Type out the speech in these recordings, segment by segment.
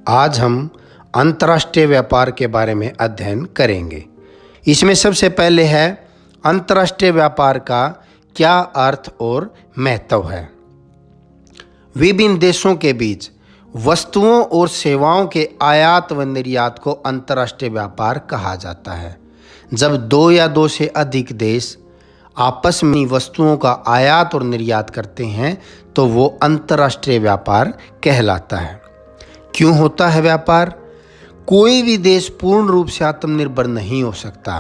आज हम अंतर्राष्ट्रीय व्यापार के बारे में अध्ययन करेंगे। इसमें सबसे पहले है अंतर्राष्ट्रीय व्यापार का क्या अर्थ और महत्व है। विभिन्न देशों के बीच वस्तुओं और सेवाओं के आयात व निर्यात को अंतर्राष्ट्रीय व्यापार कहा जाता है। जब दो या दो से अधिक देश आपस में वस्तुओं का आयात और निर्यात करते हैं तो वो अंतर्राष्ट्रीय व्यापार कहलाता है। क्यों होता है व्यापार? कोई भी देश पूर्ण रूप से आत्मनिर्भर नहीं हो सकता,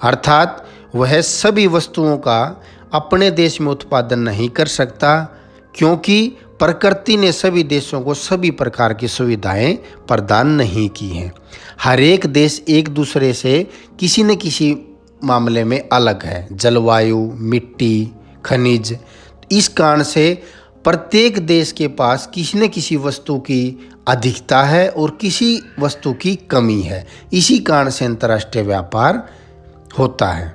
अर्थात वह सभी वस्तुओं का अपने देश में उत्पादन नहीं कर सकता, क्योंकि प्रकृति ने सभी देशों को सभी प्रकार की सुविधाएं प्रदान नहीं की हैं। हर एक देश एक दूसरे से किसी न किसी मामले में अलग है, जलवायु, मिट्टी, खनिज। इस कारण से प्रत्येक देश के पास किसी न किसी वस्तु की अधिकता है और किसी वस्तु की कमी है। इसी कारण से अंतर्राष्ट्रीय व्यापार होता है।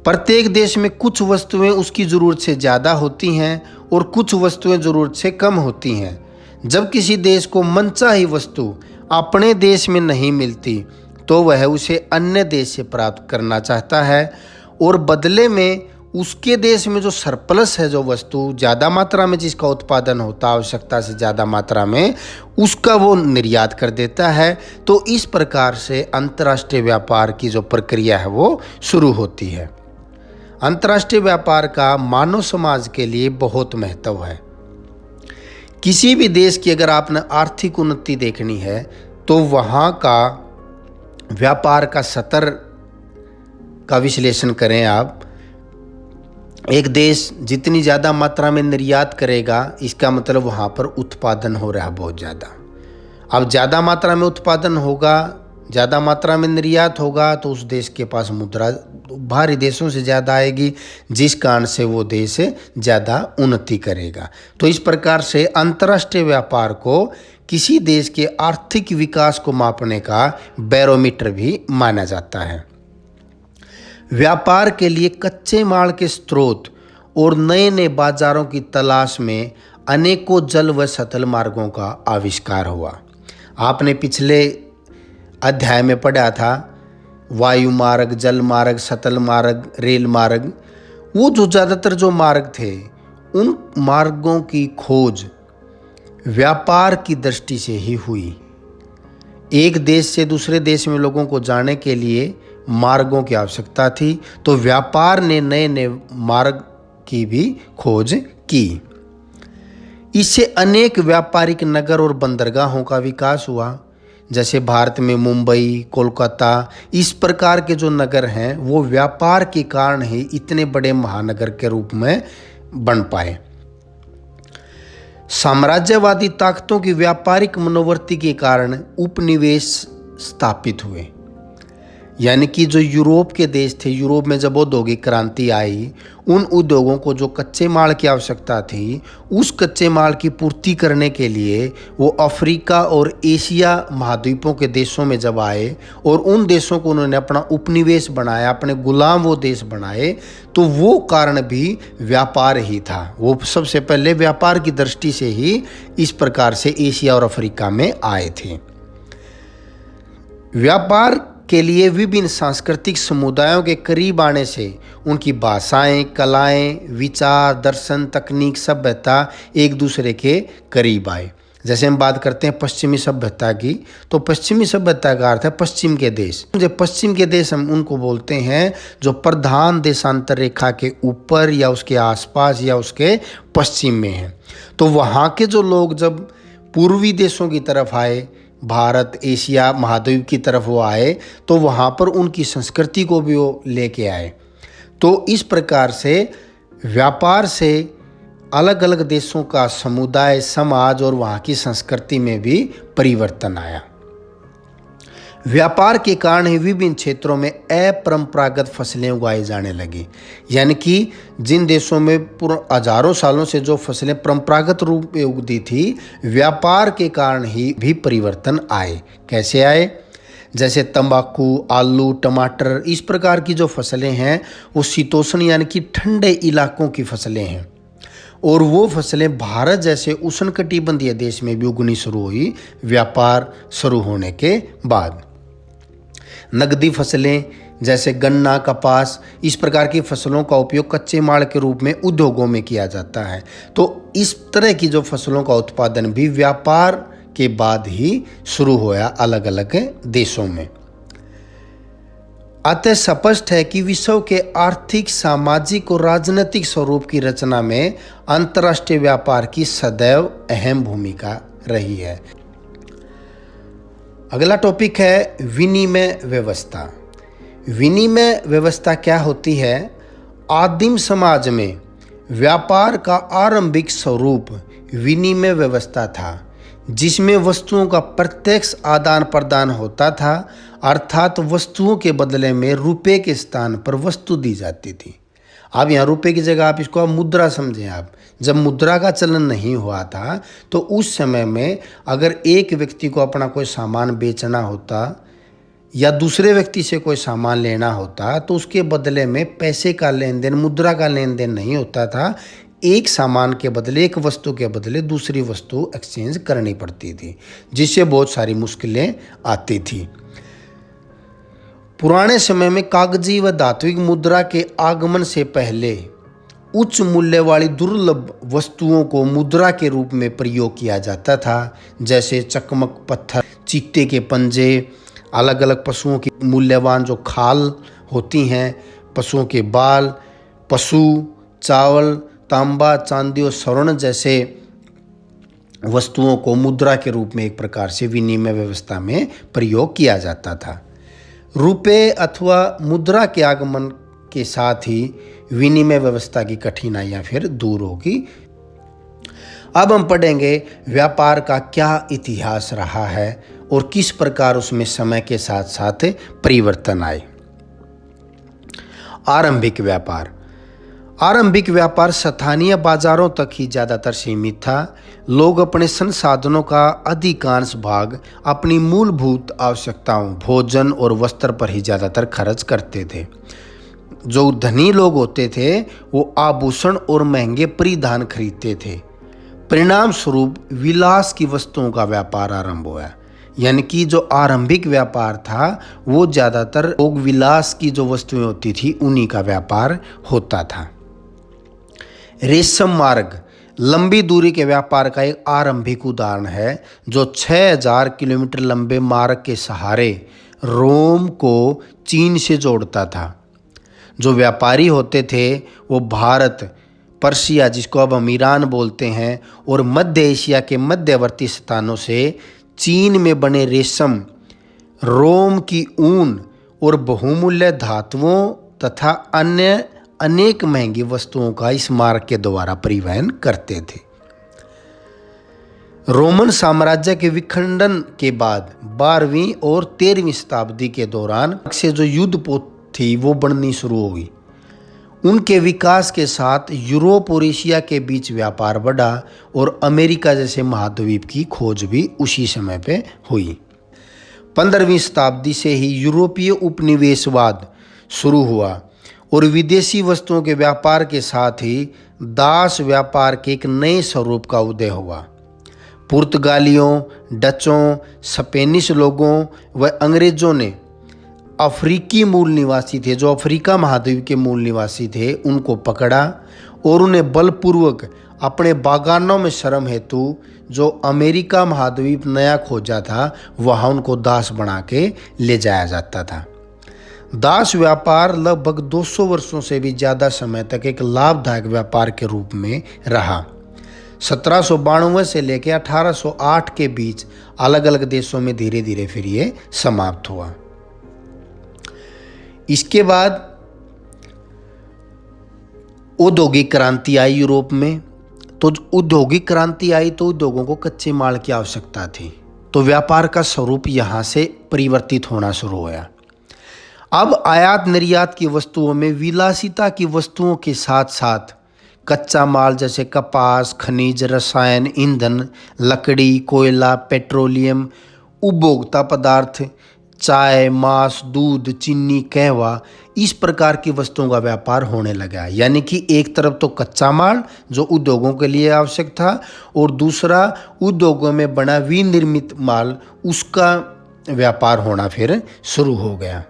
प्रत्येक देश में कुछ वस्तुएं उसकी ज़रूरत से ज़्यादा होती हैं और कुछ वस्तुएं ज़रूरत से कम होती हैं। जब किसी देश को मनचाही वस्तु अपने देश में नहीं मिलती तो वह उसे अन्य देश से प्राप्त करना चाहता है और बदले में उसके देश में जो सरप्लस है, जो वस्तु ज़्यादा मात्रा में जिसका उत्पादन होता है आवश्यकता से ज़्यादा मात्रा में, उसका वो निर्यात कर देता है। तो इस प्रकार से अंतर्राष्ट्रीय व्यापार की जो प्रक्रिया है वो शुरू होती है। अंतर्राष्ट्रीय व्यापार का मानव समाज के लिए बहुत महत्व है। किसी भी देश की अगर आपने आर्थिक उन्नति देखनी है तो वहाँ का व्यापार का स्तर का विश्लेषण करें आप। एक देश जितनी ज़्यादा मात्रा में निर्यात करेगा, इसका मतलब वहाँ पर उत्पादन हो रहा है बहुत ज़्यादा। अब ज़्यादा मात्रा में उत्पादन होगा, ज़्यादा मात्रा में निर्यात होगा तो उस देश के पास मुद्रा बाहरी देशों से ज़्यादा आएगी, जिस कारण से वो देश ज़्यादा उन्नति करेगा। तो इस प्रकार से अंतर्राष्ट्रीय व्यापार को किसी देश के आर्थिक विकास को मापने का बैरोमीटर भी माना जाता है। व्यापार के लिए कच्चे माल के स्रोत और नए नए बाजारों की तलाश में अनेकों जल व सतल मार्गों का आविष्कार हुआ। आपने पिछले अध्याय में पढ़ा था वायु मार्ग, जल मार्ग, सतल मार्ग, रेल मार्ग। वो जो ज़्यादातर जो मार्ग थे, उन मार्गों की खोज व्यापार की दृष्टि से ही हुई। एक देश से दूसरे देश में लोगों को जाने के लिए मार्गों की आवश्यकता थी, तो व्यापार ने नए नए मार्ग की भी खोज की। इससे अनेक व्यापारिक नगर और बंदरगाहों का विकास हुआ। जैसे भारत में मुंबई, कोलकाता, इस प्रकार के जो नगर हैं वो व्यापार के कारण ही इतने बड़े महानगर के रूप में बन पाए। साम्राज्यवादी ताकतों की व्यापारिक मनोवृत्ति के कारण उपनिवेश स्थापित हुए। यानी कि जो यूरोप के देश थे, यूरोप में जब औद्योगिक क्रांति आई, उन उद्योगों को जो कच्चे माल की आवश्यकता थी, उस कच्चे माल की पूर्ति करने के लिए वो अफ्रीका और एशिया महाद्वीपों के देशों में जब आए और उन देशों को उन्होंने अपना उपनिवेश बनाया, अपने गुलाम वो देश बनाए, तो वो कारण भी व्यापार ही था। वो सबसे पहले व्यापार की दृष्टि से ही इस प्रकार से एशिया और अफ्रीका में आए थे। व्यापार के लिए विभिन्न सांस्कृतिक समुदायों के करीब आने से उनकी भाषाएं, कलाएं, विचार, दर्शन, तकनीक, सभ्यता एक दूसरे के करीब आए। जैसे हम बात करते हैं पश्चिमी सभ्यता की, तो पश्चिमी सभ्यता का अर्थ है पश्चिम के देश। जो पश्चिम के देश हम उनको बोलते हैं जो प्रधान देशांतर रेखा के ऊपर या उसके आसपास या उसके पश्चिम में हैं। तो वहाँ के जो लोग जब पूर्वी देशों की तरफ आए, भारत, एशिया महाद्वीप की तरफ वो आए, तो वहाँ पर उनकी संस्कृति को भी वो लेके आए। तो इस प्रकार से व्यापार से अलग अलग देशों का समुदाय, समाज और वहाँ की संस्कृति में भी परिवर्तन आया। व्यापार के कारण ही विभिन्न क्षेत्रों में अपरंपरागत फसलें उगाई जाने लगी। यानी कि जिन देशों में हजारों सालों से जो फसलें परंपरागत रूप में उगती थी, व्यापार के कारण ही भी परिवर्तन आए। कैसे आए? जैसे तंबाकू, आलू, टमाटर, इस प्रकार की जो फसलें हैं वो शीतोष्ण यानी कि ठंडे इलाकों की फसलें हैं। और वो फसलें भारत जैसे उष्णकटिबंधीय देश में भी उगनी शुरू हुई व्यापार शुरू होने के बाद। नकदी फसलें जैसे गन्ना, कपास, इस प्रकार की फसलों का उपयोग कच्चे माल के रूप में उद्योगों में किया जाता है। तो इस तरह की जो फसलों का उत्पादन भी व्यापार के बाद ही शुरू हुआ अलग अलग देशों में। अतः स्पष्ट है कि विश्व के आर्थिक, सामाजिक और राजनीतिक स्वरूप की रचना में अंतर्राष्ट्रीय व्यापार की सदैव अहम भूमिका रही है। अगला टॉपिक है विनिमय व्यवस्था। विनिमय व्यवस्था क्या होती है? आदिम समाज में व्यापार का आरंभिक स्वरूप विनिमय व्यवस्था था, जिसमें वस्तुओं का प्रत्यक्ष आदान प्रदान होता था, अर्थात वस्तुओं के बदले में रुपए के स्थान पर वस्तु दी जाती थी। अब यहाँ रुपए की जगह आप इसको मुद्रा समझें। आप जब मुद्रा का चलन नहीं हुआ था तो उस समय में अगर एक व्यक्ति को अपना कोई सामान बेचना होता या दूसरे व्यक्ति से कोई सामान लेना होता तो उसके बदले में पैसे का लेन देन, मुद्रा का लेन देन नहीं होता था। एक सामान के बदले, एक वस्तु के बदले दूसरी वस्तु एक्सचेंज करनी पड़ती थी, जिससे बहुत सारी मुश्किलें आती थी। पुराने समय में कागजी व धात्विक मुद्रा के आगमन से पहले उच्च मूल्य वाली दुर्लभ वस्तुओं को मुद्रा के रूप में प्रयोग किया जाता था, जैसे चकमक पत्थर, चीते के पंजे, अलग अलग पशुओं की मूल्यवान जो खाल होती हैं, पशुओं के बाल, पशु, चावल, तांबा, चांदी और स्वर्ण जैसे वस्तुओं को मुद्रा के रूप में एक प्रकार से विनिमय व्यवस्था में प्रयोग किया जाता था। रुपए अथवा मुद्रा के आगमन के साथ ही विनिमय व्यवस्था की कठिनाइयां फिर दूर होगी। अब हम पढ़ेंगे व्यापार का क्या इतिहास रहा है और किस प्रकार उसमें समय के साथ साथ परिवर्तन आए। आरंभिक व्यापार। आरंभिक व्यापार स्थानीय बाजारों तक ही ज़्यादातर सीमित था। लोग अपने संसाधनों का अधिकांश भाग अपनी मूलभूत आवश्यकताओं, भोजन और वस्त्र पर ही ज़्यादातर खर्च करते थे। जो धनी लोग होते थे वो आभूषण और महंगे परिधान खरीदते थे। परिणाम स्वरूप विलास की वस्तुओं का व्यापार आरंभ हुआ। यानी कि जो आरंभिक व्यापार था वो ज़्यादातर लोग विलास की जो वस्तुएं होती थी उन्हीं का व्यापार होता था। रेशम मार्ग लंबी दूरी के व्यापार का एक आरंभिक उदाहरण है, जो 6000 किलोमीटर लंबे मार्ग के सहारे रोम को चीन से जोड़ता था। जो व्यापारी होते थे वो भारत, पर्शिया जिसको अब हम ईरान बोलते हैं, और मध्य एशिया के मध्यवर्ती स्थानों से चीन में बने रेशम, रोम की ऊन और बहुमूल्य धातुओं तथा अन्य अनेक महंगी वस्तुओं का इस मार्ग के द्वारा परिवहन करते थे। रोमन साम्राज्य के विखंडन के बाद 12वीं और 13वीं शताब्दी के दौरान से जो युद्ध पोत थी वो बननी शुरू हो गई। उनके विकास के साथ यूरोप और एशिया के बीच व्यापार बढ़ा और अमेरिका जैसे महाद्वीप की खोज भी उसी समय पे हुई। 15वीं शताब्दी से ही यूरोपीय उपनिवेशवाद शुरू हुआ और विदेशी वस्तुओं के व्यापार के साथ ही दास व्यापार के एक नए स्वरूप का उदय हुआ। पुर्तगालियों, डचों, स्पेनिश लोगों व अंग्रेजों ने अफ्रीकी मूल निवासी थे, जो अफ्रीका महाद्वीप के मूल निवासी थे, उनको पकड़ा और उन्हें बलपूर्वक अपने बागानों में श्रम हेतु जो अमेरिका महाद्वीप नया खोजा था वहाँ उनको दास बना के ले जाया जाता था। दास व्यापार लगभग 200 वर्षों से भी ज़्यादा समय तक एक लाभदायक व्यापार के रूप में रहा। 1792 से लेकर 1808 के बीच अलग अलग देशों में धीरे धीरे फिर ये समाप्त हुआ। इसके बाद औद्योगिक क्रांति आई यूरोप में। तो औद्योगिक क्रांति आई तो उद्योगों को कच्चे माल की आवश्यकता थी, तो व्यापार का स्वरूप यहाँ से परिवर्तित होना शुरू हुआ। अब आयात निर्यात की वस्तुओं में विलासिता की वस्तुओं के साथ साथ कच्चा माल जैसे कपास, खनिज, रसायन, ईंधन, लकड़ी, कोयला, पेट्रोलियम, उपभोक्ता पदार्थ, चाय, मांस, दूध, चीनी, कहवा, इस प्रकार की वस्तुओं का व्यापार होने लगा। यानी कि एक तरफ तो कच्चा माल जो उद्योगों के लिए आवश्यक था, और दूसरा उद्योगों में बना विनिर्मित माल, उसका व्यापार होना फिर शुरू हो गया।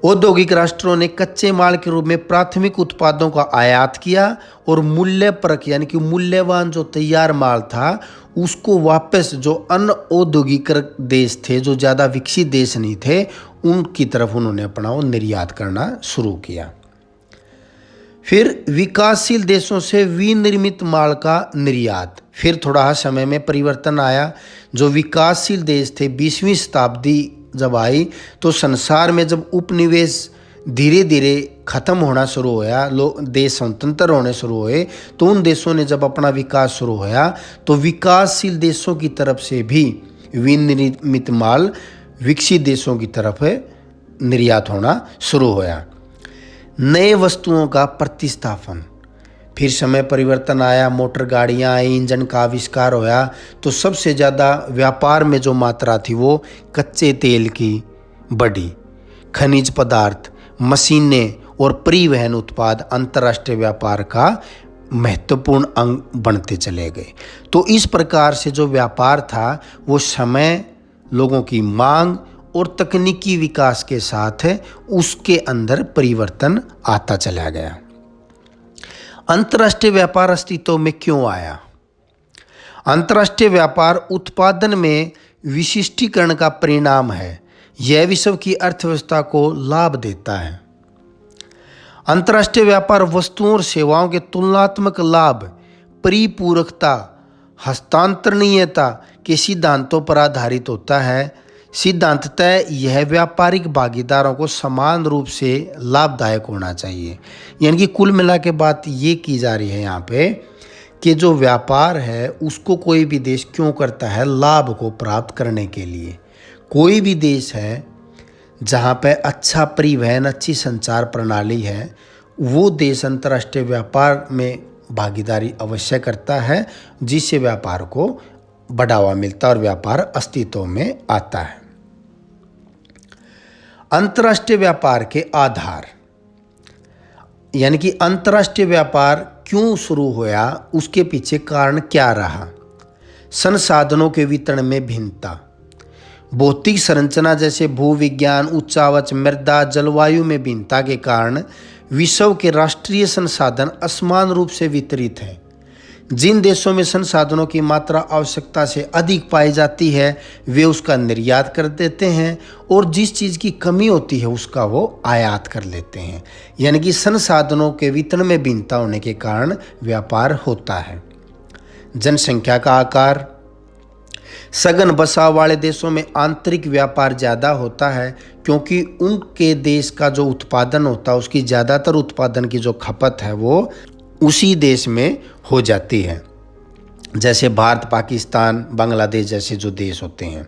औद्योगिक राष्ट्रों ने कच्चे माल के रूप में प्राथमिक उत्पादों का आयात किया और मूल्य परक यानी कि मूल्यवान जो तैयार माल था उसको वापस जो अन्य औद्योगिक देश थे, जो ज़्यादा विकसित देश नहीं थे, उनकी तरफ उन्होंने अपना वो निर्यात करना शुरू किया। फिर विकासशील देशों से विनिर्मित माल का निर्यात, फिर थोड़ा समय में परिवर्तन आया। जो विकासशील देश थे 20वीं शताब्दी जब आई तो संसार में जब उपनिवेश धीरे धीरे खत्म होना शुरू होया, लोग देश स्वतंत्र होने शुरू हुए, तो उन देशों ने जब अपना विकास शुरू होया तो विकासशील देशों की तरफ से भी विनिर्मित माल विकसित देशों की तरफ निर्यात होना शुरू होया। नए वस्तुओं का प्रतिस्थापन, फिर समय परिवर्तन आया, मोटर गाड़ियाँ आई, इंजन का आविष्कार होया, तो सबसे ज़्यादा व्यापार में जो मात्रा थी वो कच्चे तेल की बढ़ी। खनिज पदार्थ, मशीनें और परिवहन उत्पाद अंतर्राष्ट्रीय व्यापार का महत्वपूर्ण अंग बनते चले गए। तो इस प्रकार से जो व्यापार था वो समय, लोगों की मांग और तकनीकी विकास के साथ उसके अंदर परिवर्तन आता चला गया। अंतर्राष्ट्रीय व्यापार अस्तित्व में क्यों आया? अंतर्राष्ट्रीय व्यापार उत्पादन में विशिष्टीकरण का परिणाम है। यह विश्व की अर्थव्यवस्था को लाभ देता है। अंतर्राष्ट्रीय व्यापार वस्तुओं और सेवाओं के तुलनात्मक लाभ, परिपूरकता, हस्तांतरणीयता के सिद्धांतों पर आधारित होता है। सिद्धांततः यह व्यापारिक भागीदारों को समान रूप से लाभदायक होना चाहिए। यानी कि कुल मिला के बात ये की जा रही है यहाँ पे कि जो व्यापार है उसको कोई भी देश क्यों करता है? लाभ को प्राप्त करने के लिए। कोई भी देश है जहाँ पे अच्छा परिवहन, अच्छी संचार प्रणाली है, वो देश अंतर्राष्ट्रीय व्यापार में भागीदारी अवश्य करता है, जिससे व्यापार को बढ़ावा मिलता है और व्यापार अस्तित्व में आता है। अंतर्राष्ट्रीय व्यापार के आधार, यानी कि अंतर्राष्ट्रीय व्यापार क्यों शुरू होया, उसके पीछे कारण क्या रहा? संसाधनों के वितरण में भिन्नता, भौतिक संरचना जैसे भूविज्ञान, उच्चावच, मृदा, जलवायु में भिन्नता के कारण विश्व के राष्ट्रीय संसाधन असमान रूप से वितरित हैं। जिन देशों में संसाधनों की मात्रा आवश्यकता से अधिक पाई जाती है वे उसका निर्यात कर देते हैं, और जिस चीज़ की कमी होती है उसका वो आयात कर लेते हैं। यानी कि संसाधनों के वितरण में भिन्नता होने के कारण व्यापार होता है। जनसंख्या का आकार, सघन बसाव वाले देशों में आंतरिक व्यापार ज़्यादा होता है, क्योंकि उनके देश का जो उत्पादन होता है उसकी ज़्यादातर उत्पादन की जो खपत है वो उसी देश में हो जाती है। जैसे भारत, पाकिस्तान, बांग्लादेश जैसे जो देश होते हैं,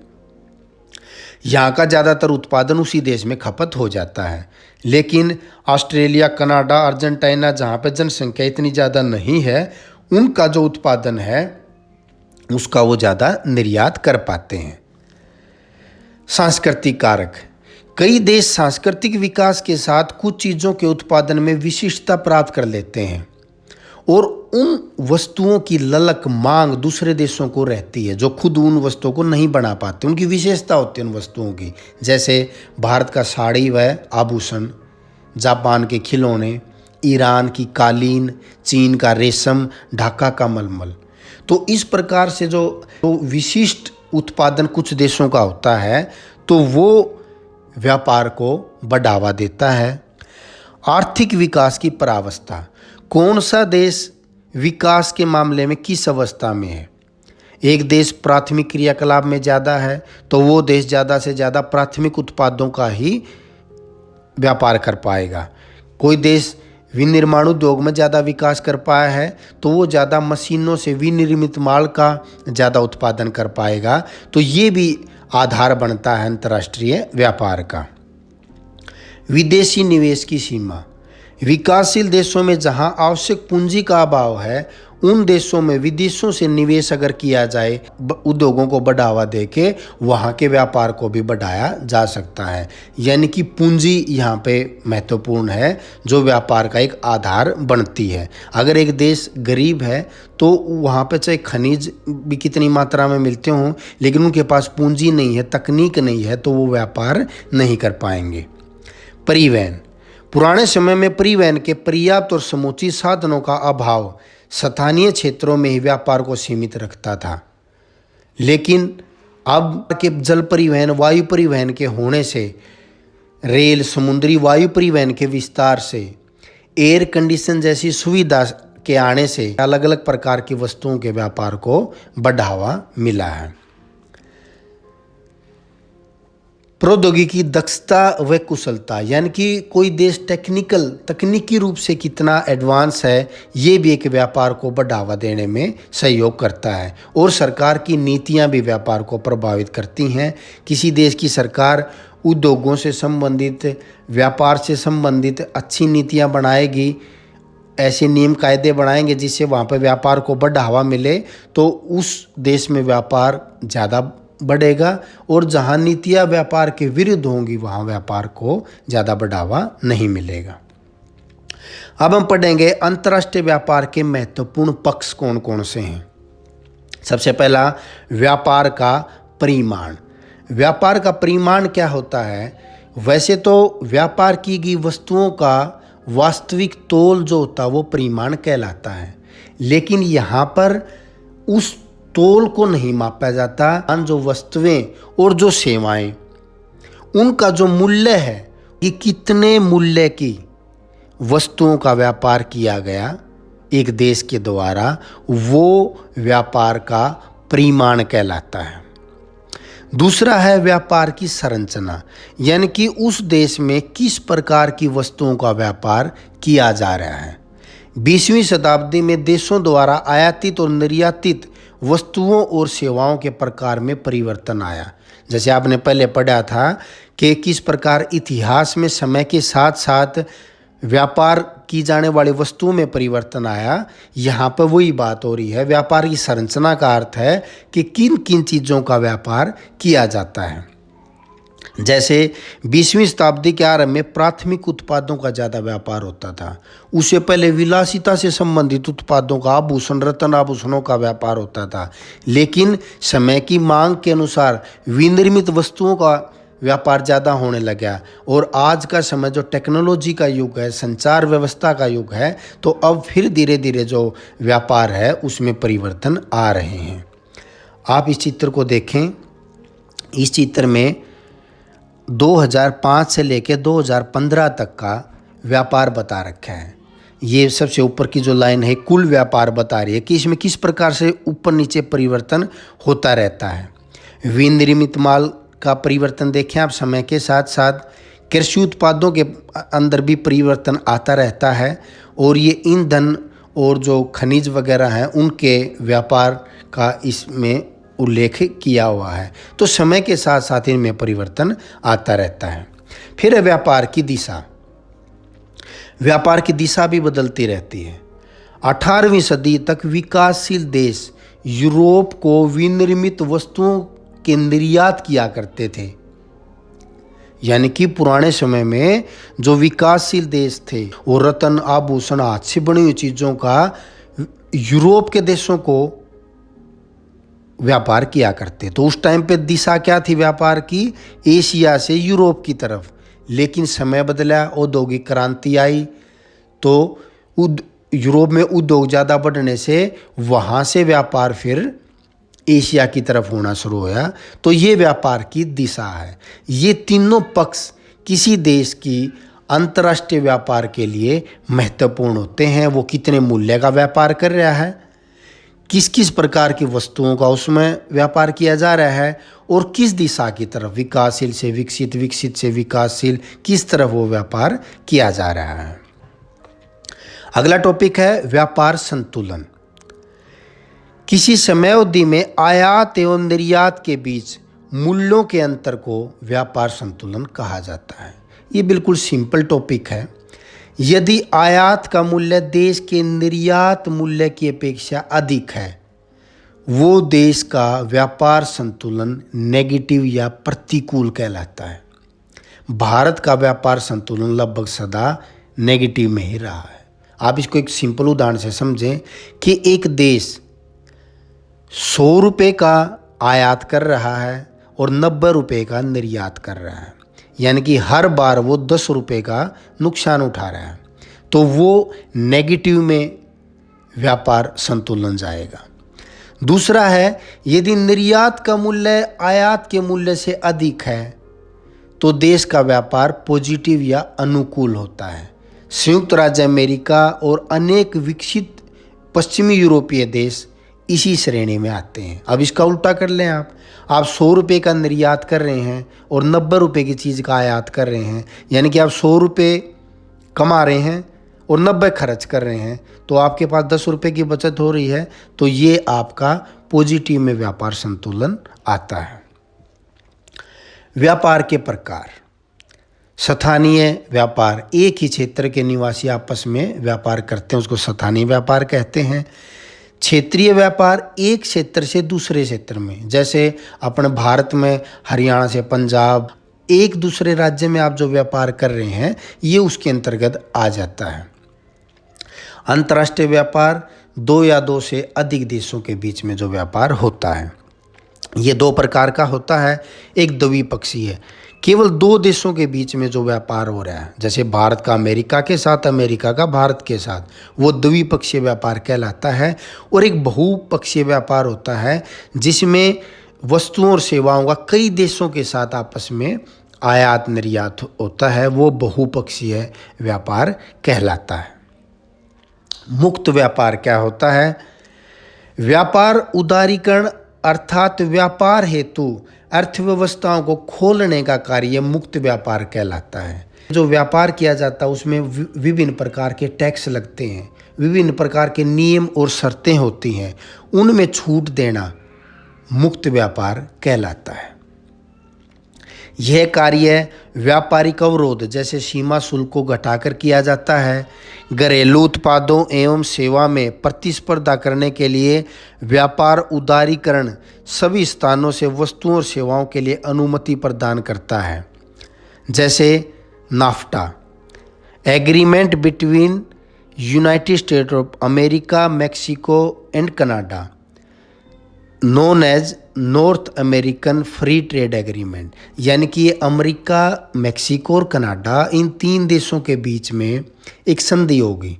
यहाँ का ज़्यादातर उत्पादन उसी देश में खपत हो जाता है। लेकिन ऑस्ट्रेलिया, कनाडा, अर्जेंटीना जहाँ पे जनसंख्या इतनी ज़्यादा नहीं है, उनका जो उत्पादन है उसका वो ज़्यादा निर्यात कर पाते हैं। सांस्कृतिक कारक, कई देश सांस्कृतिक विकास के साथ कुछ चीज़ों के उत्पादन में विशिष्टता प्राप्त कर लेते हैं, और उन वस्तुओं की ललक मांग दूसरे देशों को रहती है जो खुद उन वस्तुओं को नहीं बना पाते। उनकी विशेषता होती है उन वस्तुओं की, जैसे भारत का साड़ी व आभूषण, जापान के खिलौने, ईरान की कालीन, चीन का रेशम, ढाका का मलमल। तो इस प्रकार से जो विशिष्ट उत्पादन कुछ देशों का होता है तो वो व्यापार को बढ़ावा देता है। आर्थिक विकास की परावस्था, कौन सा देश विकास के मामले में किस अवस्था में है? एक देश प्राथमिक क्रियाकलाप में ज़्यादा है तो वो देश ज़्यादा से ज़्यादा प्राथमिक उत्पादों का ही व्यापार कर पाएगा। कोई देश विनिर्माण उद्योग में ज़्यादा विकास कर पाया है तो वो ज़्यादा मशीनों से विनिर्मित माल का ज़्यादा उत्पादन कर पाएगा। तो ये भी आधार बनता है अंतर्राष्ट्रीय व्यापार का। विदेशी निवेश की सीमा, विकासशील देशों में जहां आवश्यक पूंजी का अभाव है उन देशों में विदेशों से निवेश अगर किया जाए, उद्योगों को बढ़ावा देके वहाँ के व्यापार को भी बढ़ाया जा सकता है। यानी कि पूंजी यहाँ पे महत्वपूर्ण है, जो व्यापार का एक आधार बनती है। अगर एक देश गरीब है तो वहाँ पे चाहे खनिज भी कितनी मात्रा में मिलते हों, लेकिन उनके पास पूंजी नहीं है, तकनीक नहीं है, तो वो व्यापार नहीं कर पाएंगे। परिवहन। पुराने समय में परिवहन के पर्याप्त और समुचित साधनों का अभाव स्थानीय क्षेत्रों में ही व्यापार को सीमित रखता था, लेकिन अब के जल परिवहन, वायु परिवहन के होने से, रेल, समुद्री वायु परिवहन के विस्तार से, एयर कंडीशन जैसी सुविधा के आने से अलग अलग प्रकार की वस्तुओं के व्यापार को बढ़ावा मिला है। प्रौद्योगिकी दक्षता व कुशलता, यानी कि कोई देश तकनीकी रूप से कितना एडवांस है, ये भी एक व्यापार को बढ़ावा देने में सहयोग करता है। और सरकार की नीतियां भी व्यापार को प्रभावित करती हैं। किसी देश की सरकार उद्योगों से संबंधित, व्यापार से संबंधित अच्छी नीतियां बनाएगी, ऐसे नियम कायदे बनाएंगे जिससे वहाँ पर व्यापार को बढ़ावा मिले, तो उस देश में व्यापार ज़्यादा बढ़ेगा। और जहाँ नीतियाँ व्यापार के विरुद्ध होंगी वहाँ व्यापार को ज़्यादा बढ़ावा नहीं मिलेगा। अब हम पढ़ेंगे अंतर्राष्ट्रीय व्यापार के महत्वपूर्ण पक्ष कौन कौन से हैं। सबसे पहला, व्यापार का परिमाण। व्यापार का परिमाण क्या होता है? वैसे तो व्यापार की गई वस्तुओं का वास्तविक तोल जो होता है वो परिमाण कहलाता है, लेकिन यहाँ पर उस तोल को नहीं मापा जाता। जो वस्तुएं और जो सेवाएं, उनका जो मूल्य है कि कितने मूल्य की वस्तुओं का व्यापार किया गया एक देश के द्वारा, वो व्यापार का परिमाण कहलाता है। दूसरा है व्यापार की संरचना, यानी कि उस देश में किस प्रकार की वस्तुओं का व्यापार किया जा रहा है। 20वीं शताब्दी में देशों द्वारा आयातित और निर्यातित वस्तुओं और सेवाओं के प्रकार में परिवर्तन आया। जैसे आपने पहले पढ़ा था कि किस प्रकार इतिहास में समय के साथ साथ व्यापार की जाने वाली वस्तुओं में परिवर्तन आया, यहाँ पर वही बात हो रही है। व्यापार की संरचना का अर्थ है कि किन किन चीज़ों का व्यापार किया जाता है। जैसे 20वीं शताब्दी के आरंभ में प्राथमिक उत्पादों का ज़्यादा व्यापार होता था। उससे पहले विलासिता से संबंधित उत्पादों का, आभूषण, रत्न आभूषणों का व्यापार होता था। लेकिन समय की मांग के अनुसार विनिर्मित वस्तुओं का व्यापार ज़्यादा होने लगा। और आज का समय जो टेक्नोलॉजी का युग है, संचार व्यवस्था का युग है, तो अब फिर धीरे धीरे जो व्यापार है उसमें परिवर्तन आ रहे हैं। आप इस चित्र को देखें। इस चित्र में 2005 से लेकर 2015 तक का व्यापार बता रखा है। ये सबसे ऊपर की जो लाइन है कुल व्यापार बता रही है कि इसमें किस प्रकार से ऊपर नीचे परिवर्तन होता रहता है। विनिर्मित माल का परिवर्तन देखें आप, समय के साथ साथ कृषि उत्पादों के अंदर भी परिवर्तन आता रहता है। और ये ईंधन और जो खनिज वगैरह हैं उनके व्यापार का इसमें उल्लेख किया हुआ है। तो समय के साथ साथ इनमें परिवर्तन आता रहता है। फिर है व्यापार की दिशा। व्यापार की दिशा भी बदलती रहती है। 18वीं सदी तक विकासशील देश यूरोप को विनिर्मित वस्तुओं के निर्यात किया करते थे। यानी कि पुराने समय में जो विकासशील देश थे वो रत्न, आभूषण, हाथ से बनी हुई चीज़ों का यूरोप के देशों को व्यापार किया करते। तो उस टाइम पे दिशा क्या थी व्यापार की? एशिया से यूरोप की तरफ। लेकिन समय बदला, औद्योगिक क्रांति आई, तो यूरोप में उद्योग ज़्यादा बढ़ने से वहाँ से व्यापार फिर एशिया की तरफ होना शुरू हुआ। तो ये व्यापार की दिशा है। ये तीनों पक्ष किसी देश की अंतर्राष्ट्रीय व्यापार के लिए महत्वपूर्ण होते हैं। वो कितने मूल्य का व्यापार कर रहा है, किस किस प्रकार की वस्तुओं का उसमें व्यापार किया जा रहा है, और किस दिशा की तरफ, विकासशील से विकसित, विकसित से विकासशील, किस तरफ वो व्यापार किया जा रहा है। अगला टॉपिक है व्यापार संतुलन। किसी समयावधि में आयात एवं निर्यात के बीच मूल्यों के अंतर को व्यापार संतुलन कहा जाता है। ये बिल्कुल सिंपल टॉपिक है। यदि आयात का मूल्य देश के निर्यात मूल्य की अपेक्षा अधिक है, वो देश का व्यापार संतुलन नेगेटिव या प्रतिकूल कहलाता है। भारत का व्यापार संतुलन लगभग सदा नेगेटिव में ही रहा है। आप इसको एक सिंपल उदाहरण से समझें कि एक देश 100 रुपये का आयात कर रहा है और 90 रुपये का निर्यात कर रहा है, यानी कि हर बार वो 10 रुपये का नुकसान उठा रहा है, तो वो नेगेटिव में व्यापार संतुलन जाएगा। दूसरा है, यदि निर्यात का मूल्य आयात के मूल्य से अधिक है तो देश का व्यापार पॉजिटिव या अनुकूल होता है। संयुक्त राज्य अमेरिका और अनेक विकसित पश्चिमी यूरोपीय देश इसी श्रेणी में आते हैं। अब इसका उल्टा कर लें, आप 100 रुपये का निर्यात कर रहे हैं और 90 रुपये की चीज़ का आयात कर रहे हैं, यानी कि आप 100 रुपये कमा रहे हैं और 90 खर्च कर रहे हैं, तो आपके पास 10 रुपये की बचत हो रही है, तो ये आपका पॉजिटिव में व्यापार संतुलन आता है। व्यापार के प्रकार। स्थानीय व्यापार, एक ही क्षेत्र के निवासी आपस में व्यापार करते हैं, उसको स्थानीय व्यापार कहते हैं। क्षेत्रीय व्यापार, एक क्षेत्र से दूसरे क्षेत्र में, जैसे अपने भारत में हरियाणा से पंजाब, एक दूसरे राज्य में आप जो व्यापार कर रहे हैं ये उसके अंतर्गत आ जाता है। अंतर्राष्ट्रीय व्यापार, 2 या 2 से अधिक देशों के बीच में जो व्यापार होता है, ये 2 प्रकार का होता है। एक द्विपक्षीय, केवल 2 देशों के बीच में जो व्यापार हो रहा है, जैसे भारत का अमेरिका के साथ, अमेरिका का भारत के साथ, वो द्विपक्षीय व्यापार कहलाता है। और एक बहुपक्षीय व्यापार होता है जिसमें वस्तुओं और सेवाओं का कई देशों के साथ आपस में आयात निर्यात होता है, वो बहुपक्षीय व्यापार कहलाता है। मुक्त व्यापार क्या होता है? व्यापार उदारीकरण अर्थात व्यापार हेतु अर्थव्यवस्थाओं को खोलने का कार्य मुक्त व्यापार कहलाता है। जो व्यापार किया जाता है उसमें विभिन्न प्रकार के टैक्स लगते हैं, विभिन्न प्रकार के नियम और शर्तें होती हैं, उनमें छूट देना मुक्त व्यापार कहलाता है। यह कार्य व्यापारिक अवरोध जैसे सीमा शुल्क को घटाकर किया जाता है। घरेलू उत्पादों एवं सेवा में प्रतिस्पर्धा करने के लिए व्यापार उदारीकरण सभी स्थानों से वस्तुओं और सेवाओं के लिए अनुमति प्रदान करता है, जैसे NAFTA, agreement between United States of America, Mexico and Canada, known as North American free trade agreement, यानी कि ये अमेरिका, मैक्सिको और कनाडा, इन 3 देशों के बीच में एक संधि होगी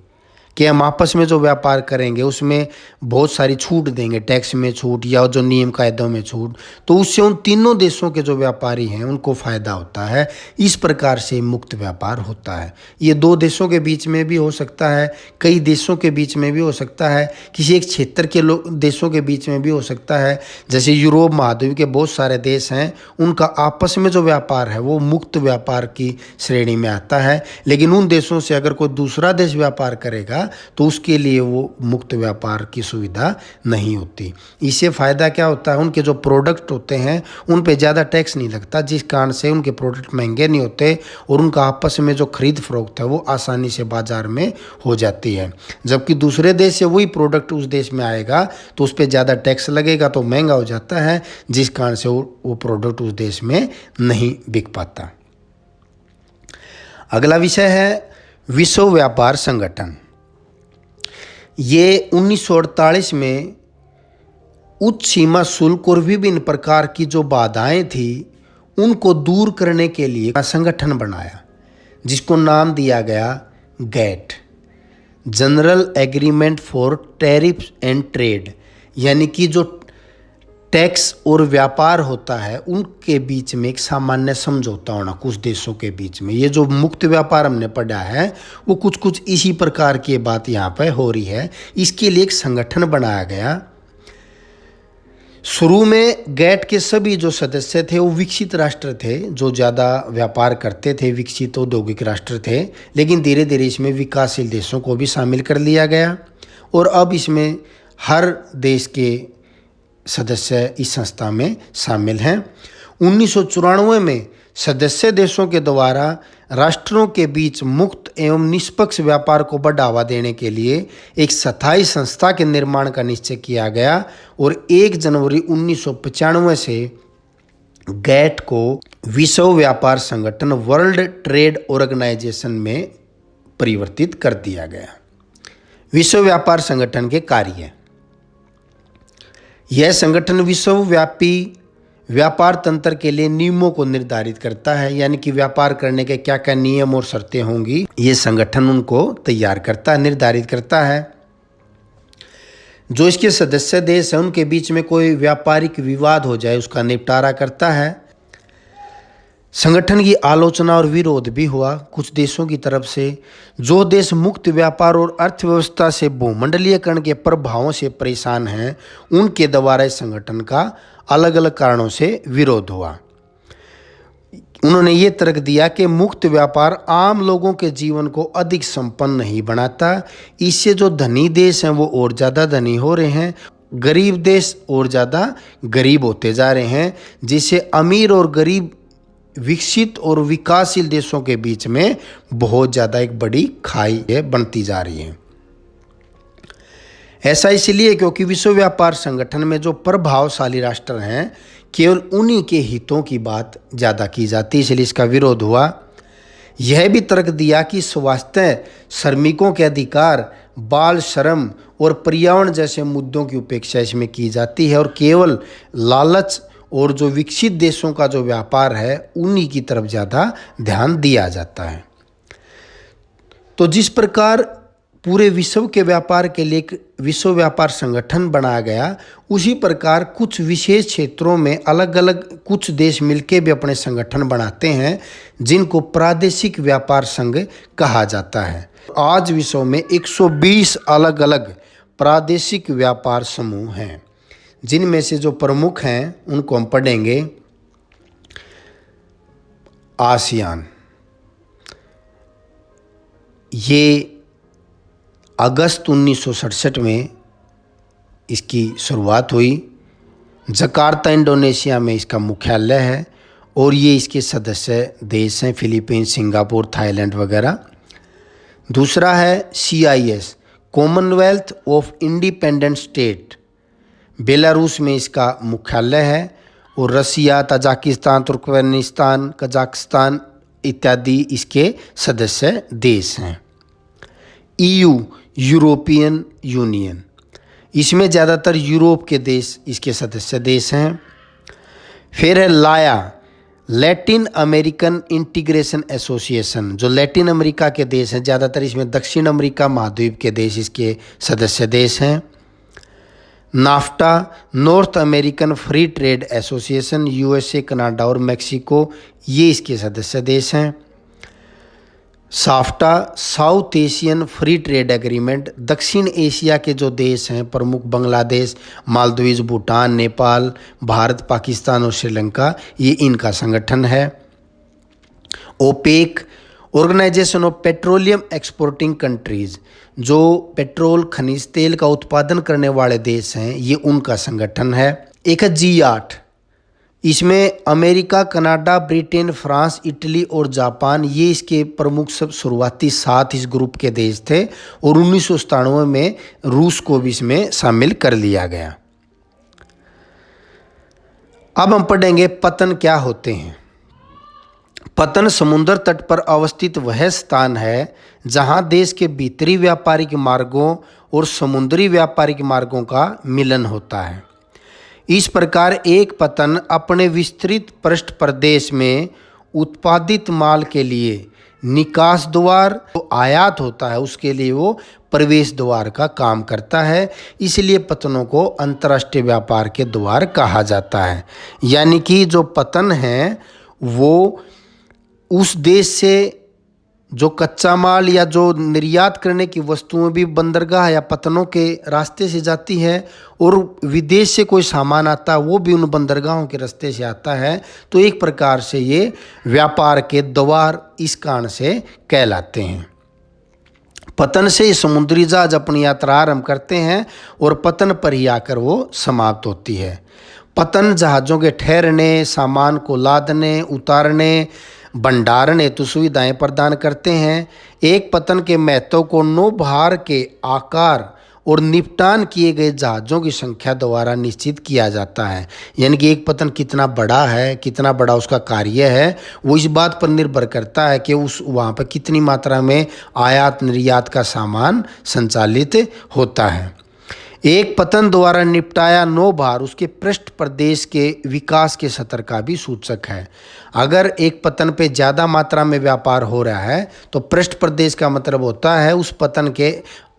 कि हम आपस में जो व्यापार करेंगे उसमें बहुत सारी छूट देंगे, टैक्स में छूट या जो नियम कायदों में छूट, तो उससे उन तीनों देशों के जो व्यापारी हैं उनको फ़ायदा होता है। इस प्रकार से मुक्त व्यापार होता है। ये 2 देशों के बीच में भी हो सकता है, कई देशों के बीच में भी हो सकता है, किसी एक क्षेत्र के देशों के बीच में भी हो सकता है। जैसे यूरोप महाद्वीप के बहुत सारे देश हैं, उनका आपस में जो व्यापार है वो मुक्त व्यापार की श्रेणी में आता है, लेकिन उन देशों से अगर कोई दूसरा देश व्यापार करेगा तो उसके लिए वो मुक्त व्यापार की सुविधा नहीं होती। इससे फ़ायदा क्या होता है? उनके जो प्रोडक्ट होते हैं उन पे ज़्यादा टैक्स नहीं लगता, जिस कारण से उनके प्रोडक्ट महंगे नहीं होते और उनका आपस में जो खरीद फरोख्त है वो आसानी से बाज़ार में हो जाती है। जबकि दूसरे देश से वही प्रोडक्ट उस देश में आएगा तो उस पर ज़्यादा टैक्स लगेगा तो महंगा हो जाता है, जिस कारण से वो प्रोडक्ट उस देश में नहीं बिक पाता। अगला विषय है विश्व व्यापार संगठन। ये 1948 में उच्च सीमा शुल्क और विभिन्न प्रकार की जो बाधाएं थी उनको दूर करने के लिए संगठन बनाया, जिसको नाम दिया गया GATT, general agreement for tariff and trade, यानी कि जो टैक्स और व्यापार होता है उनके बीच में एक सामान्य समझौता होना कुछ देशों के बीच में। ये जो मुक्त व्यापार हमने पढ़ा है वो कुछ इसी प्रकार की बात यहाँ पर हो रही है। इसके लिए एक संगठन बनाया गया। शुरू में गैट के सभी जो सदस्य थे वो विकसित राष्ट्र थे, जो ज़्यादा व्यापार करते थे, विकसित औद्योगिक राष्ट्र थे, लेकिन धीरे धीरे इसमें विकासशील देशों को भी शामिल कर लिया गया और अब इसमें हर देश के सदस्य इस संस्था में शामिल हैं। 1994 में सदस्य देशों के द्वारा राष्ट्रों के बीच मुक्त एवं निष्पक्ष व्यापार को बढ़ावा देने के लिए एक स्थायी संस्था के निर्माण का निश्चय किया गया और 1 जनवरी 1995 से गैट को विश्व व्यापार संगठन वर्ल्ड ट्रेड ऑर्गेनाइजेशन में परिवर्तित कर दिया गया। विश्व व्यापार संगठन के कार्य। यह संगठन विश्वव्यापी व्यापार तंत्र के लिए नियमों को निर्धारित करता है, यानी कि व्यापार करने के क्या क्या नियम और शर्तें होंगी, ये संगठन उनको तैयार करता है, निर्धारित करता है। जो इसके सदस्य देश हैं उनके बीच में कोई व्यापारिक विवाद हो जाए उसका निपटारा करता है। संगठन की आलोचना और विरोध भी हुआ कुछ देशों की तरफ से। जो देश मुक्त व्यापार और अर्थव्यवस्था से भूमंडलीयकरण के प्रभावों से परेशान हैं उनके द्वारा इस संगठन का अलग अलग कारणों से विरोध हुआ। उन्होंने ये तर्क दिया कि मुक्त व्यापार आम लोगों के जीवन को अधिक संपन्न नहीं बनाता, इससे जो धनी देश हैं वो और ज़्यादा धनी हो रहे हैं, गरीब देश और ज़्यादा गरीब होते जा रहे हैं, जिससे अमीर और गरीब विकसित और विकासशील देशों के बीच में बहुत ज़्यादा एक बड़ी खाई बनती जा रही है। ऐसा इसलिए क्योंकि विश्व व्यापार संगठन में जो प्रभावशाली राष्ट्र हैं केवल उन्हीं के हितों की बात ज़्यादा की जाती है, इसलिए इसका विरोध हुआ। यह भी तर्क दिया कि स्वास्थ्य, श्रमिकों के अधिकार, बाल श्रम और पर्यावरण जैसे मुद्दों की उपेक्षा इसमें की जाती है और केवल लालच और जो विकसित देशों का जो व्यापार है उन्हीं की तरफ ज़्यादा ध्यान दिया जाता है। तो जिस प्रकार पूरे विश्व के व्यापार के लिए एक विश्व व्यापार संगठन बनाया गया, उसी प्रकार कुछ विशेष क्षेत्रों में अलग अलग कुछ देश मिलकर भी अपने संगठन बनाते हैं जिनको प्रादेशिक व्यापार संघ कहा जाता है। आज विश्व में 120 अलग अलग प्रादेशिक व्यापार समूह हैं, जिनमें से जो प्रमुख हैं उनको हम पढ़ेंगे। आसियान, ये अगस्त 1967 में इसकी शुरुआत हुई। जकार्ता इंडोनेशिया में इसका मुख्यालय है और ये इसके सदस्य देश हैं फिलीपींस, सिंगापुर, थाईलैंड वगैरह। दूसरा है CIS, Commonwealth of independent state, Belarus में इसका मुख्यालय है और रसिया, तजाकिस्तान, तुर्कमेनिस्तान, कजाकिस्तान इत्यादि इसके सदस्य देश हैं। EU, यूरोपियन यूनियन, इसमें ज़्यादातर यूरोप के देश इसके सदस्य देश हैं। फिर है लाया, लैटिन अमेरिकन इंटीग्रेशन एसोसिएशन, जो लैटिन अमेरिका के देश हैं, ज़्यादातर इसमें दक्षिण अमेरिका महाद्वीप के देश इसके सदस्य देश हैं। NAFTA, north American free trade association, USA, Canada और मेक्सिको, ये इसके सदस्य देश हैं। SAFTA, south Asian free trade agreement, दक्षिण एशिया के जो देश हैं प्रमुख, बांग्लादेश, मालदीव, भूटान, नेपाल, भारत, पाकिस्तान और श्रीलंका, ये इनका संगठन है। OPEC, organisation of petroleum exporting countries, जो पेट्रोल खनिज तेल का उत्पादन करने वाले देश हैं, ये उनका संगठन है। एक है G8, इसमें America, Canada, Britain, France, Italy और जापान, ये इसके प्रमुख सब शुरुआती 7 इस ग्रुप के देश थे और 1997 में रूस को भी इसमें शामिल कर लिया गया। अब हम पढ़ेंगे पतन क्या होते हैं। पतन समुद्र तट पर अवस्थित वह स्थान है जहां देश के भीतरी व्यापारिक मार्गों और समुद्री व्यापारिक मार्गों का मिलन होता है। इस प्रकार एक पतन अपने विस्तृत पृष्ठ प्रदेश में उत्पादित माल के लिए निकास द्वार, जो आयात होता है उसके लिए वो प्रवेश द्वार का काम करता है। इसलिए पतनों को अंतर्राष्ट्रीय व्यापार के द्वार कहा जाता है। यानी कि जो पतन है वो उस देश से जो कच्चा माल या जो निर्यात करने की वस्तुएं भी बंदरगाह या पतनों के रास्ते से जाती है और विदेश से कोई सामान आता है वो भी उन बंदरगाहों के रास्ते से आता है। तो एक प्रकार से ये व्यापार के द्वार इस कारण से कहलाते हैं। पतन से समुद्री जहाज अपनी यात्रा आरंभ करते हैं और पतन पर ही आकर वो समाप्त होती है। पतन जहाज़ों के ठहरने, सामान को लादने, उतारने, भंडारण हेतु सुविधाएं प्रदान करते हैं। एक पतन के महत्व को नौभार के आकार और निपटान किए गए जहाज़ों की संख्या द्वारा निश्चित किया जाता है। यानी कि एक पतन कितना बड़ा है, कितना बड़ा उसका कार्य है, वो इस बात पर निर्भर करता है कि उस वहाँ पर कितनी मात्रा में आयात निर्यात का सामान संचालित होता है। एक पतन द्वारा निपटाया नौभार उसके पृष्ठ प्रदेश के विकास के स्तर का भी सूचक है। अगर एक पतन पे ज़्यादा मात्रा में व्यापार हो रहा है तो पृष्ठ प्रदेश का मतलब होता है उस पतन के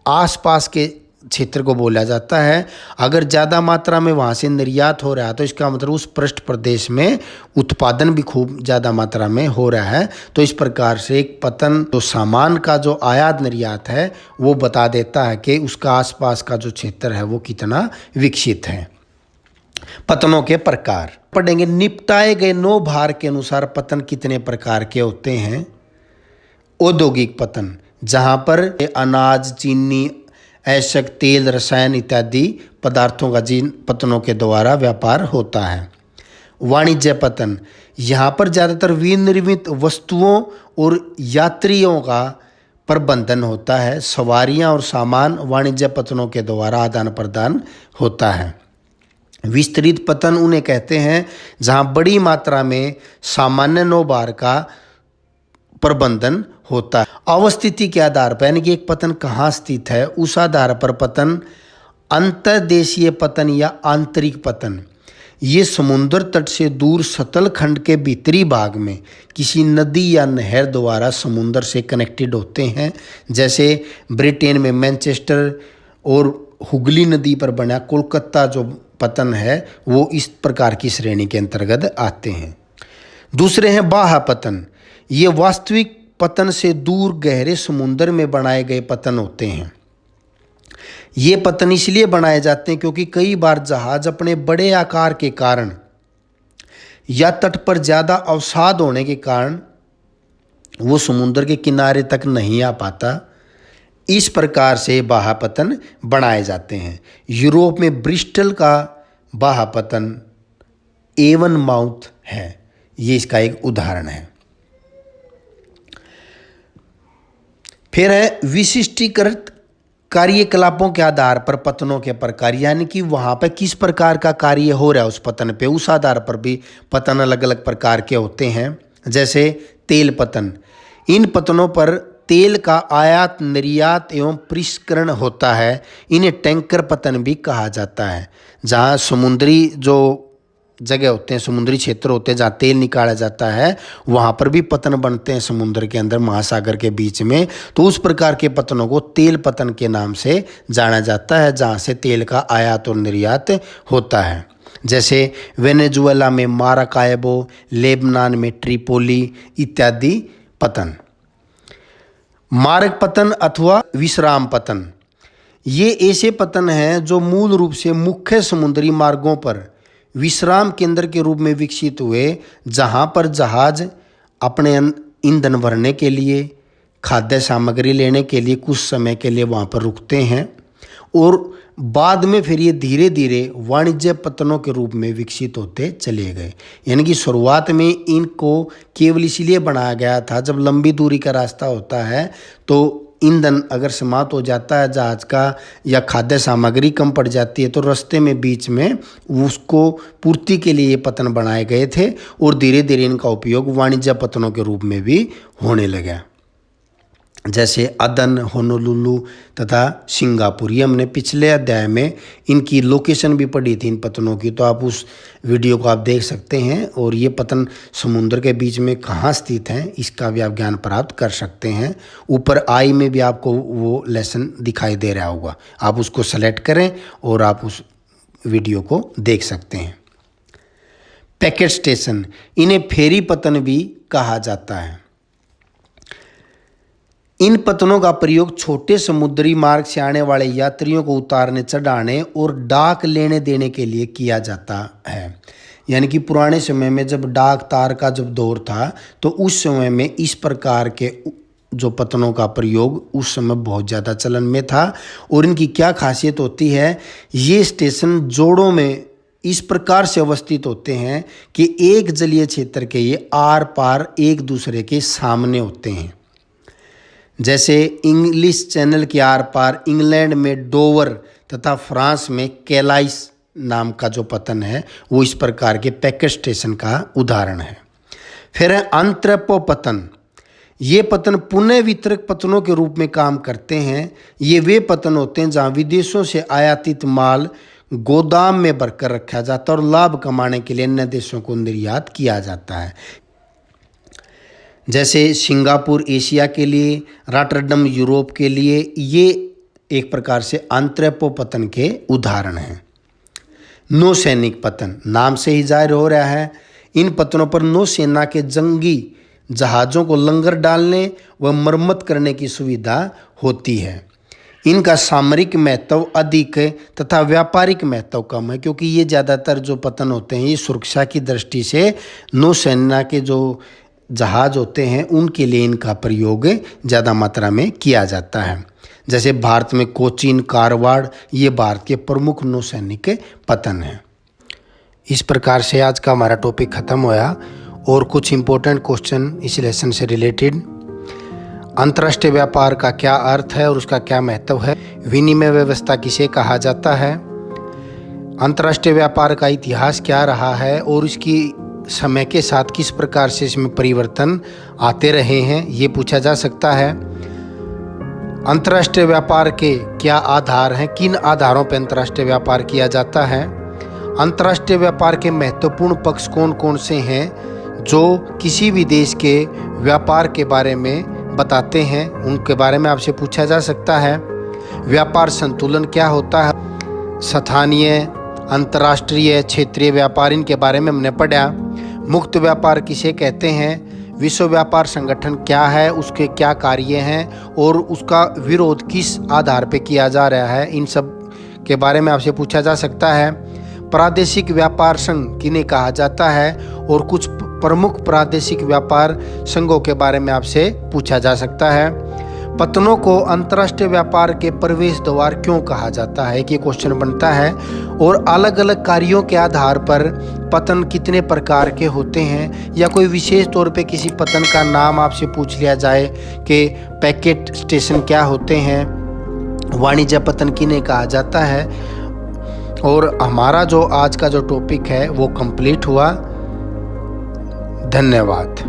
आसपास के क्षेत्र को बोला जाता है। अगर ज़्यादा मात्रा में वहाँ से निर्यात हो रहा है तो इसका मतलब उस पृष्ठ प्रदेश में उत्पादन भी खूब ज़्यादा मात्रा में हो रहा है। तो इस प्रकार से एक पतन जो सामान का जो आयात निर्यात है वो बता देता है कि उसका आसपास का जो क्षेत्र है वो कितना विकसित है। पतनों के प्रकार पढ़ेंगे। निपटाए गए नौभार के अनुसार पतन कितने प्रकार के होते हैं। औद्योगिक पतन, जहाँ पर अनाज, चीनी, ऐशक, तेल, रसायन इत्यादि पदार्थों का जिन पतनों के द्वारा व्यापार होता है। वाणिज्य पतन, यहाँ पर ज़्यादातर विनिर्मित वस्तुओं और यात्रियों का प्रबंधन होता है। सवारियाँ और सामान वाणिज्य पतनों के द्वारा आदान प्रदान होता है। विस्तृत पतन उन्हें कहते हैं जहाँ बड़ी मात्रा में सामान्य नौभार का प्रबंधन होता है। अवस्थिति के आधार पर, यानी कि एक पतन कहाँ स्थित है उस आधार पर पतन अंतर्देशीय पतन या आंतरिक पतन, ये समुद्र तट से दूर सतल खंड के भीतरी भाग में किसी नदी या नहर द्वारा समुद्र से कनेक्टेड होते हैं। जैसे ब्रिटेन में मैनचेस्टर और हुगली नदी पर बना कोलकाता जो पतन है वो इस प्रकार की श्रेणी के अंतर्गत आते हैं। दूसरे हैं बाह्य पतन, ये वास्तविक पतन से दूर गहरे समुद्र में बनाए गए पतन होते हैं। ये पतन इसलिए बनाए जाते हैं क्योंकि कई बार जहाज अपने बड़े आकार के कारण या तट पर ज़्यादा अवसाद होने के कारण वो समुद्र के किनारे तक नहीं आ पाता। इस प्रकार से बाह्य पतन बनाए जाते हैं। यूरोप में ब्रिस्टल का बाह्य पतन एवन माउथ है, ये इसका एक उदाहरण है। फिर है विशिष्टीकृत कार्यकलापों के आधार पर पतनों के प्रकार, यानी कि वहाँ पर किस प्रकार का कार्य हो रहा है उस पतन पे, उस आधार पर भी पतन अलग अलग प्रकार के होते हैं। जैसे तेल पतन, इन पतनों पर तेल का आयात निर्यात एवं परिष्करण होता है। इन्हें टैंकर पतन भी कहा जाता है। जहाँ समुद्री जो जगह होते हैं, समुद्री क्षेत्र होते हैं जहाँ तेल निकाला जाता है, वहाँ पर भी पतन बनते हैं समुद्र के अंदर, महासागर के बीच में। तो उस प्रकार के पतनों को तेल पतन के नाम से जाना जाता है, जहाँ से तेल का आयात और निर्यात होता है। जैसे वेनेजुएला में माराकायबो, लेबनान में ट्रिपोली इत्यादि पतन। मार्ग पतन अथवा विश्राम पतन, ये ऐसे पतन हैं जो मूल रूप से मुख्य समुद्री मार्गों पर विश्राम केंद्र के रूप में विकसित हुए, जहाँ पर जहाज अपने ईंधन भरने के लिए, खाद्य सामग्री लेने के लिए कुछ समय के लिए वहाँ पर रुकते हैं और बाद में फिर ये धीरे धीरे वाणिज्य पतनों के रूप में विकसित होते चले गए। यानी कि शुरुआत में इनको केवल इसलिए बनाया गया था, जब लंबी दूरी का रास्ता होता है तो ईंधन अगर समाप्त हो जाता है जहाज का या खाद्य सामग्री कम पड़ जाती है तो रास्ते में बीच में उसको पूर्ति के लिए ये पतन बनाए गए थे और धीरे धीरे इनका उपयोग वाणिज्य पतनों के रूप में भी होने लगा। जैसे अदन, होनोलुलु तथा सिंगापुर, ये हमने पिछले अध्याय में इनकी लोकेशन भी पढ़ी थी इन पतनों की, तो आप उस वीडियो को आप देख सकते हैं। और ये पतन समुद्र के बीच में कहाँ स्थित हैं इसका भी आप ज्ञान प्राप्त कर सकते हैं। ऊपर आई में भी आपको वो लेसन दिखाई दे रहा होगा, आप उसको सेलेक्ट करें और आप उस वीडियो को देख सकते हैं। पैकेट स्टेशन, इन्हें फेरी पतन भी कहा जाता है। इन पतनों का प्रयोग छोटे समुद्री मार्ग से आने वाले यात्रियों को उतारने, चढ़ाने और डाक लेने देने के लिए किया जाता है। यानी कि पुराने समय में जब डाक तार का जब दौर था तो उस समय में इस प्रकार के जो पतनों का प्रयोग उस समय बहुत ज़्यादा चलन में था। और इनकी क्या खासियत होती है, ये स्टेशन जोड़ों में इस प्रकार से अवस्थित होते हैं कि एक जलीय क्षेत्र के ये आर पार एक दूसरे के सामने होते हैं। जैसे इंग्लिश चैनल के आर पार इंग्लैंड में डोवर तथा फ्रांस में कैलाइस नाम का जो पतन है वो इस प्रकार के पैकेट स्टेशन का उदाहरण है। फिर है अंतरपो पतन। ये पतन पुनः वितरक पतनों के रूप में काम करते हैं। ये वे पतन होते हैं जहाँ विदेशों से आयातित माल गोदाम में भरकर रखा जाता है और लाभ कमाने के लिए अन्य देशों को निर्यात किया जाता है। जैसे सिंगापुर एशिया के लिए, रॉटरडम यूरोप के लिए, ये एक प्रकार से अंतरपो पतन के उदाहरण हैं। नौसैनिक पतन, नाम से ही जाहिर हो रहा है, इन पतनों पर नौसेना के जंगी जहाज़ों को लंगर डालने व मरम्मत करने की सुविधा होती है। इनका सामरिक महत्व अधिक है तथा व्यापारिक महत्व कम है, क्योंकि ये ज़्यादातर जो पतन होते हैं ये सुरक्षा की दृष्टि से नौसेना के जो जहाज़ होते हैं उनके लिए इनका प्रयोग ज़्यादा मात्रा में किया जाता है। जैसे भारत में कोचीन, कारवाड़, ये भारत के प्रमुख नौसैनिक पतन हैं। इस प्रकार से आज का हमारा टॉपिक ख़त्म हुआ और कुछ इम्पोर्टेंट क्वेश्चन इस लेसन से रिलेटेड। अंतर्राष्ट्रीय व्यापार का क्या अर्थ है और उसका क्या महत्व है? विनिमय व्यवस्था किसे कहा जाता है? अंतर्राष्ट्रीय व्यापार का इतिहास क्या रहा है और इसकी समय के साथ किस प्रकार से इसमें परिवर्तन आते रहे हैं, ये पूछा जा सकता है। अंतर्राष्ट्रीय व्यापार के क्या आधार हैं, किन आधारों पर अंतर्राष्ट्रीय व्यापार किया जाता है? अंतर्राष्ट्रीय व्यापार के महत्वपूर्ण पक्ष कौन कौन से हैं जो किसी भी देश के व्यापार के बारे में बताते हैं, उनके बारे में आपसे पूछा जा सकता है। व्यापार संतुलन क्या होता है? स्थानीय, अंतर्राष्ट्रीय, क्षेत्रीय व्यापार, इनके बारे में हमने पढ़ा। मुक्त व्यापार किसे कहते हैं? विश्व व्यापार संगठन क्या है, उसके क्या कार्य हैं और उसका विरोध किस आधार पर किया जा रहा है, इन सब के बारे में आपसे पूछा जा सकता है। प्रादेशिक व्यापार संघ किन्हें कहा जाता है और कुछ प्रमुख प्रादेशिक व्यापार संघों के बारे में आपसे पूछा जा सकता है। पतनों को अंतर्राष्ट्रीय व्यापार के प्रवेश द्वार क्यों कहा जाता है, कि क्वेश्चन बनता है। और अलग अलग कार्यों के आधार पर पतन कितने प्रकार के होते हैं, या कोई विशेष तौर पे किसी पतन का नाम आपसे पूछ लिया जाए कि पैकेट स्टेशन क्या होते हैं, वाणिज्य पतन किन्हें कहा जाता है। और हमारा जो आज का जो टॉपिक है वो कंप्लीट हुआ। धन्यवाद।